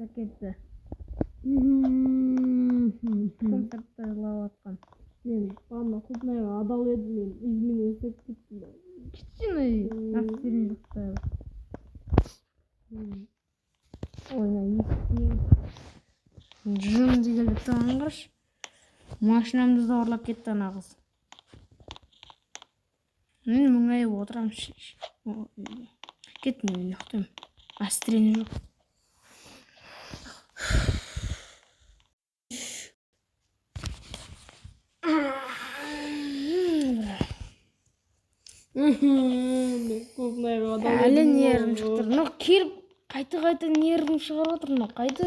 кетті. Кім сыртта жылап атқан? Мен ана Купнайға адал едім, мен измен өсіп кеттім. Кішкене астерін жоқтар. Ойна естейін. Жын дегелді тұғын қырш. Машинамды зорлап кетті ана қыз. Мен мұңайып отырам. Кеттім, мен ұқтым. Астерін жоқ. Әлі нервім шықтыр. Келіп қайта нервім шығарып отыр. Қайта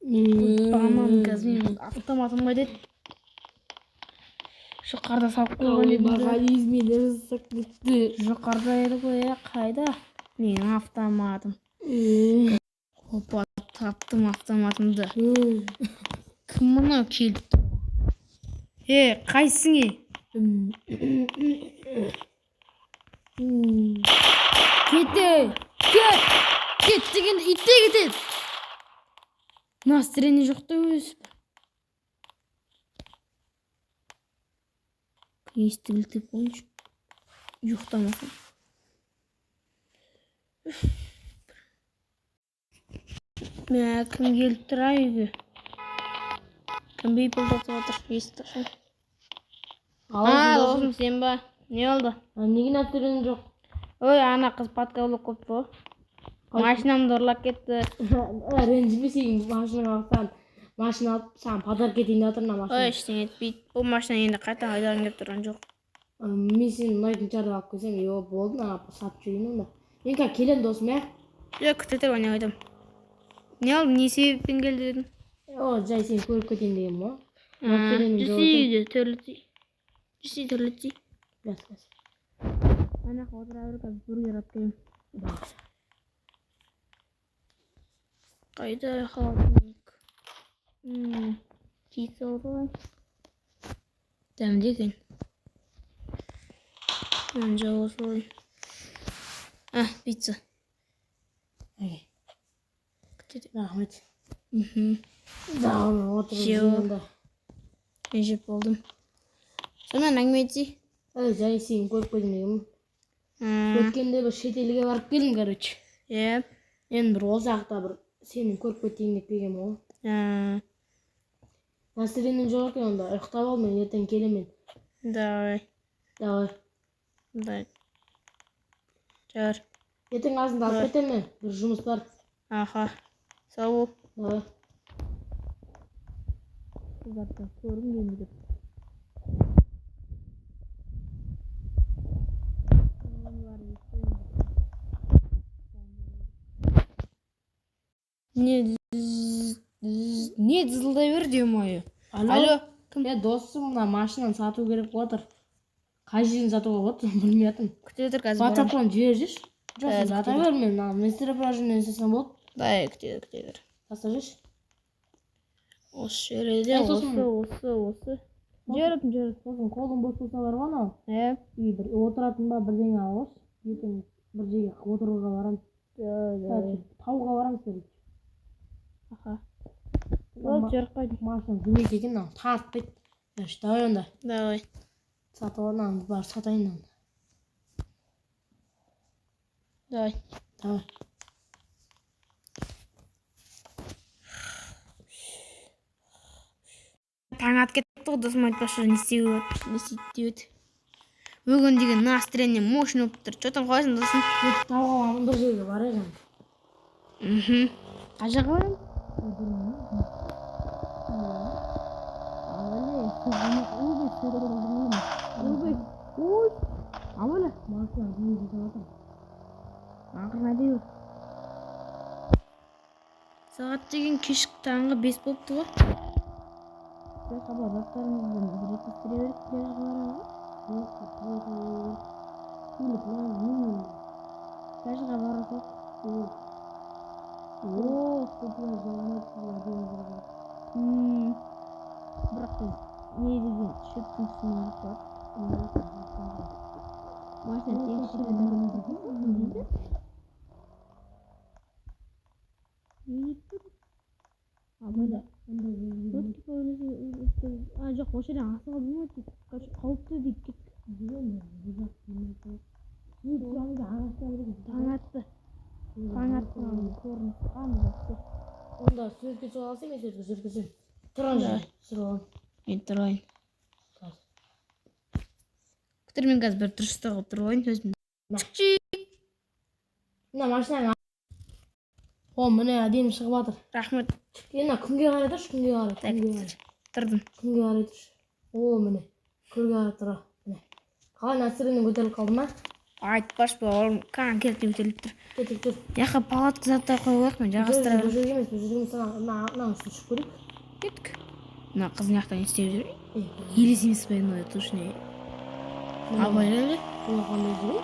бағанан қазір автоматым қайдет. Жұқарда салып қойған едім. Баға измен ұрысып кетті. Жұқарда еді ғой, қайда? Менің автоматым. Опа, таптым автоматымды. Кім мұны келіп тұр? Қайсың? Кет дегенде итте кетеді. Настроение жоқта өсіп. Естігілтіп қойыншы. Жоқтамасын. Кім келіп тұра үйге? Кім бейпілдатып отыр? Естіп тұрсын. Досым, сен ба? Не олды? Неге настроение жоқ? Ой, ана қыз подкаблок көп бұл. Машинамды ұрлап кетті. Ренжімесейін, машинаға алсам. Машина алып, саған подарок етейін жатырмын машина. Ой, ештеңе етпейді. Бұл машина енді қайта қайдағын кеп тұрған жоқ. Мен сені ұнайтын шығарып алып келсем, болды, сатып жүрейін онда. Мен қазір келем досым, Жоқ, күте тұр, не қойдым. Не алды, не себеппен келді дедің? Жай сені көріп кетейін деген ма? Жүсей төрлетсей. Бәс. Ана қотыра бір қазір бургер алып келем. Қайда халатынек? Пицца ғой. Дәмді екен. Жауыз ғой. Пицца. Рахмет. Мен жеп болдым. Сонан әңгіме етсей? Жай сені көріп кетейін дегенмін. Өткенде бір шетелге барып келдім, короче. Енді бір ол жақта бір сені көріп кетейін деп келгем ғой. Настроением жоқ екен онда. Ұйықтап ал, мен ертең келемін. Давай. Жар. Ертең азында алып кетемін, бір жұмыс бар. Сау бол. Давай. Қыздардан көрім келмеді. Не дызылдай бер дем ойы. Алло. Досым, мына машинаны сату керек отыр. Қай жерін сатуға болады, білмей жатырмын. Күте тұр қазір. WhatsApp-тан жіберіп жүрші. Жоқ, сен сата бер, мен местеропражение жасасам болады. Дай, күте тұр. Тастап жүрші. Осы жерде, осы. Жүріп. Сосын қолың бос болса бар ғой анау. Бір отыратын ба бірдеңе алғыш. Ертең бір жерге отыруға барамыз. Тауға барамыз керек. Ол жүріп қойдым. Машина демейді екен, тартпайды. Давай онда. Давай. Сатып алам, бар сатайын онда. Давай. Таң ат кетті ғой, досым айтпашы, не істейді дейді. Бүгін деген настроение мощный болып тұр. Чотан қойсын досым? Тауға барамын, бір жерге барайын. Қай жаққа барамын? Абылы. Машина демейді жатыр. Ақырына дейбі. Сағат деген кешік таңғы 5 болыпты ғой. Қаба заттарымызды бір естістіре беріп келе Қажыға барасақ. Бірақ не деген шөптің үстінен бар. Машина тек шөптің Абайда. Жоқ, осы жерден асыға болмайды. Қауіпті деп кеттік. Таң атты. Таң атты. Көрінісі қандай жақсы. Онда суретке шыға алсам, мен суретке жүргіземін. Тұрған жерде түсіріп аламын. Мен тұрайын. Күтір, мен қазір бір дұрысты қылып тұрып алайын өзімді. Мына машинаң о, міне әдемі шығып жатыр. Рахмет. Мына күнге қарай тұршы, күнге қарай. Тұрдым. Күнге қарай тұршы. О, міне көрге қарай тұра. Қалай настроениең көтеріліп қалды ма? Айтпаш бауырым, конкретно көтеріліп тұр. Кетіп тұр. Яққа палатка заттай қойып қояйық, мен жағастыра Бұл жерге емес, бұл жерге емес, мына үстін шығып көрейік. кеттік. Мына қыз мына жақтан не істеп жүр? Елес емес пе мына тушіне. Абайлы әлі? Бұл қандай жүр?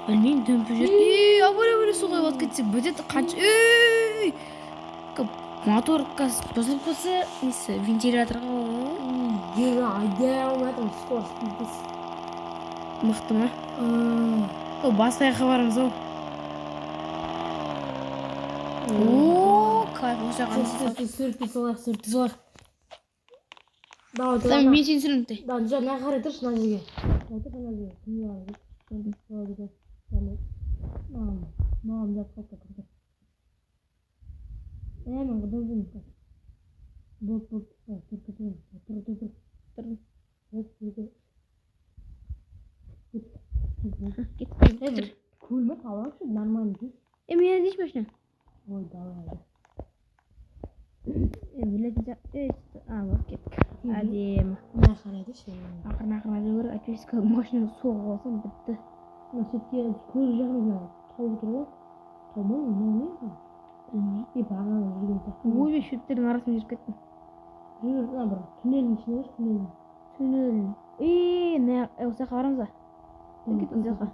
Білмеймін, дөмпіп жүр. Абайлы суға алып кетсек бөтеді қанша. Мотор қазір бұзылып қалса, несі вентиляторға Жегі айдауым әтім, скорость бітес. мықты ма? Басқа жаққа барамыз ау. Кайф, осы жаққа Сүртпей солайық. Давай, мен сені сүрімді. мына қарай тұршы, мына жерге. Маған жатып қалды. Мен қыдырдым. Тұр. Кеттім. Көлме қалапшы, нормально жүр. Мен әдеш машина. Ой, давай. Білетін вот кеттік. Әдемі. Мына қарайдышы. Ақырын жүгір, әйтпесе машина соғып алсам бітті. Мына шетке көлік жағына тау тұр ғой. Тау ма? Не? Білмеймін. Бағана жүрген сияқты. Ой, шөптердің арасымен жүріп кеттім. Жүр, бір түнелдің ішіне өш, түнелдің. Осы жаққа барамыз ба? Кеттім жаққа.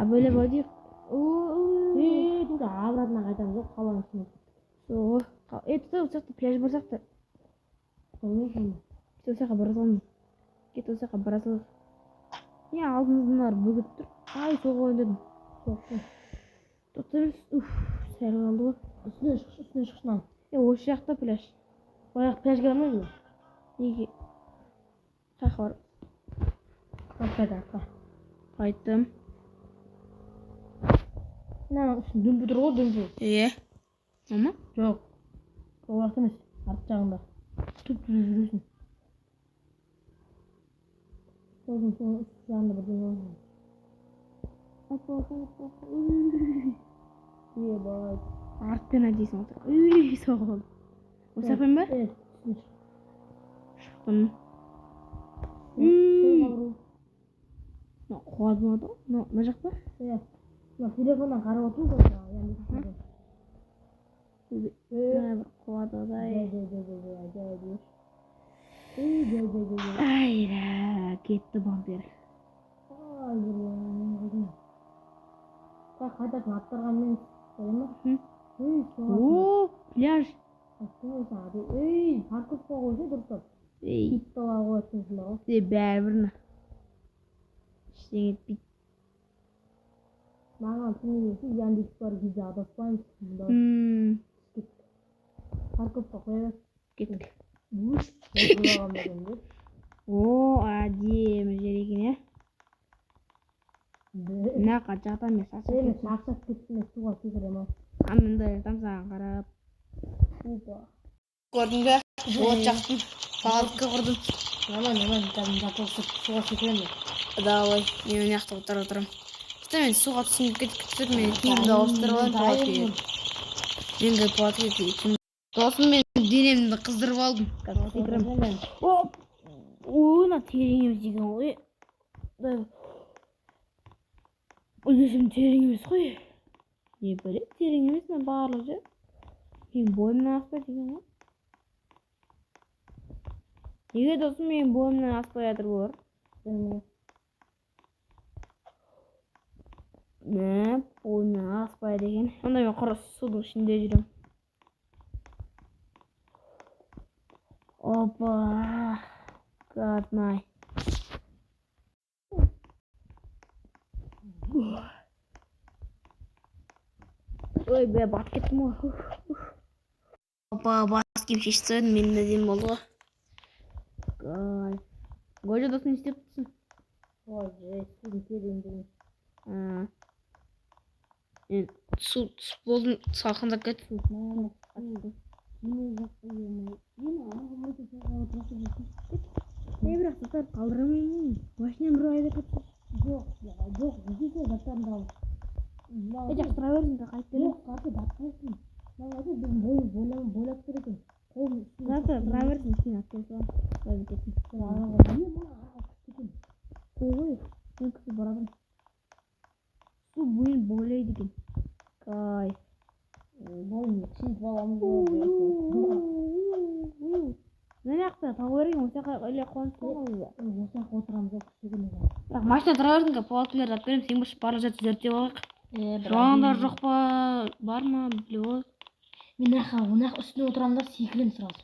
Бөле бөлдейік. Түнде обратно қайтамыз ғой, қаланың ішіне. Осы жақта пляж бар сияқты. Осы жаққа бара салмын. Кет, осы жаққа бара салайық. Алдымыздан бөгіп тұр. Соға ойындадым. Тоқтырыз. Сәл қалды ғой. Үстіне шықшынан. Осы жақта пляж. Ояқ пляжға бармайды ма? Неге? Қайқа бар? Қайта. Қайттым. Мынаның үстін дүмпі тұр ғой, дүмпі. Мама? Жоқ. Ояқ емес, арт жағында. Түп жүресің. Сосын үст жағында бірден олғын. Бай. Артпен әдейсің отыр. Соғылды. Осы апайым ба? Шықтым. Қуады ма да? Мына жақ па? Телефоннан қарап отырмыз ғой. Қуады да. Кетті бампер. Қайтасын аттарға мен қойма. Пляж. Парковка қойса дұрыстап. Итті ала қоятын сонда ғой. Бәрібіріне. Ештеңе етпейді. Маған түсінеді, Яндекс бар кезде адаспаймыз. Парковка қояды. Кеттік. Әдемі Әдемі жер екен, е? Мына қачақтан мен сақсап кеттім, суға секірем ау. Мында айтам саған қарап. Көрдің бе? От жақтым. Палатка құрдым. Нормально, жатып суға секірем. Давай, мен мына жақта отырам. Мен суға түсініп кетіп мен киімді ауыстырып алайын палаткаға. Енді палаткаға киім. Досым, мен денемді қыздырып алдым. Мына терең емес екен ғой. Өзім терең емес қой. Не білем, терең емес, мен барлық жер. Мен бойымнан аспай деген ғой. Неге досым мен бойымнан аспай жатыр болар? Бойымнан аспай деген. Онда мен құры судың ішінде жүрем. Опа. Қатнай. Ой, батып кеттім ғой. Опа, бас киім шешіп тастадым, менің әдемі болды ғой. Гожа досың не істеп тұрсың? Ой, сіздің келейін. Су болдың, салқындап кетті. Бірақ заттар қалдырамайын. Машинам бір айда кетті. Жоқ, жүзі заттарымды алып. Жақсы тұра бердің, қайтып келем. Жоқ, қаты батпайсың. Мен айтып, біз бойлап тұр екен. Завтра тұра бердің, сен атып келсің. Қойып кеттің. Ой, мен кісі барадым. Су бойын бойлайды екен. Кайф. Бойын кішініп баламыз Мына жақта тау берген, осы жаққа іле қонып қалған ғой. осы жаққа отырамыз ғой кішігірім. Бірақ машина тұра бердің, палаткаларды алып беремін, сен бұрыш барлық жерді зерттеп алайық. Жуандар жоқ па, бар ма, біле ол. Мен онақ үстіне отырамын да секірем сразу.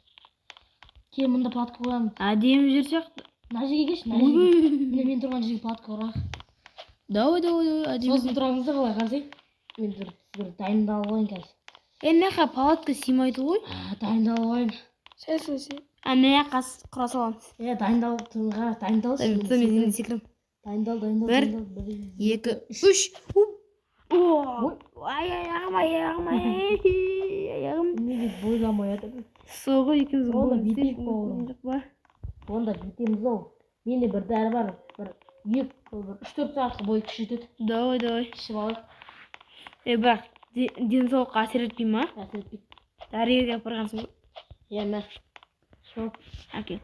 Кейін мұнда палатка қоямын. Әдемі жер сияқты. Мына жерге келші, мына жерге. Міне мен тұрған жерге палатка құрайық. Давай, әдемі. Сосын тұрамыз да қалай қарасай. Мен бір дайындалып алайын қазір. Мына жаққа палатка сыймайды ғой. Дайындалып алайын. Мына жаққа құра саламыз. Дайындалып тұрыңға, дайындалшы. Мен енді секірем. Дайындал. 1, 2, 3. Ай, аяғым. Неге бойламай жатыр? Соғы екеуміз Онда бүйтейік бауырым. Онда бүйтеміз ау. Менде бір дәрі бар. Бір 3-4 сағатқа бойы күшейтеді. Давай. Ішіп алайық. Бірақ денсаулыққа әсер етпей ма? Әсер етпейді. Дәрігерге апарғансың ғой. Мә. Шоп. Әкел.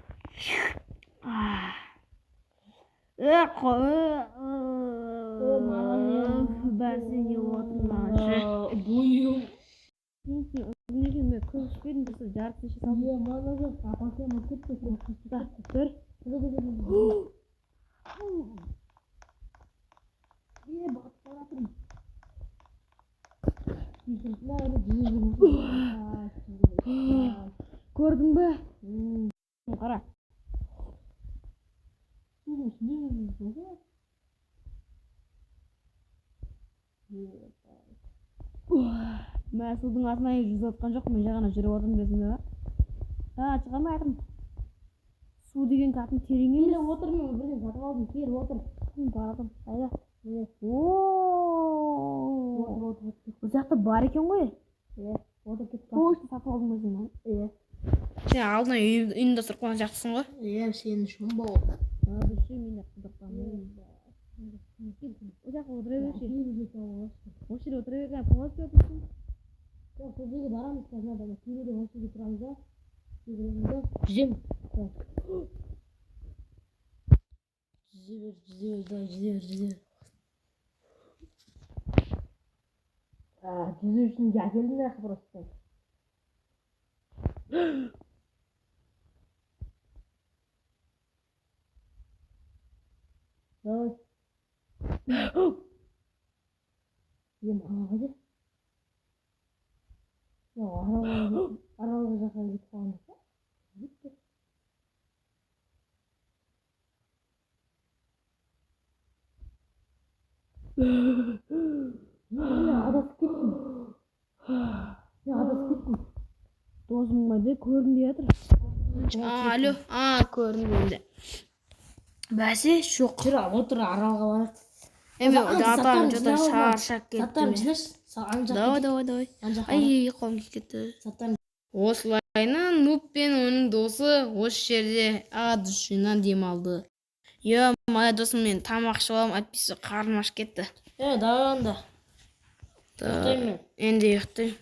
Бәсі не отырмашы. Бойым. Мен көз түспедім, тұрсы жарып еше салдым. Мана жоқ. Апасем өтіп кетті. Тұр. Батып баратырмын. Көрдің бе? Қара. Мен судың астына жүзіп отқан жоқ, мен жағана жүріп отырмын десің бе? Шығармай айтым. Су деген кәдімгі терең емес. Келіп отырмын, бірден сатып алдым, келіп отыр. Барадым, қайда? Бұл жақта бар екен ғой? Отыр кетіп Почта сатып алдың ба сен? Сен алдына ұйымдастырып қойған сияқтысың ғой? Сен үшін бау. Ол жаққа отыра берші. Осы жерге отыра берген, палатка отырсың. Жоқ, сол жерге барамыз қазір, кейбірде осы жерге тұрамыз да. Жүзем. Жүзе бер. Жүзу үшін әкелдім де просто. Давай. Қайда? Аралығы жаққа кетіп қалған. Адасып кеттім. Досым қайда көрінбей жатыр. Алло, көрінді енді. Бәсе, жоқ. Жүр, отыр, аралға барады. Атам жота шаршап кетті. Заттарын жинаш. Давай. Ай, қолым кетті. Осылайна Нуб пен оның досы осы жерде душина демалды. Моя досым мен тамақ ішіп аламын, әйтпесе қарным ашып кетті. Давай онда. Енді ұйықтаймын.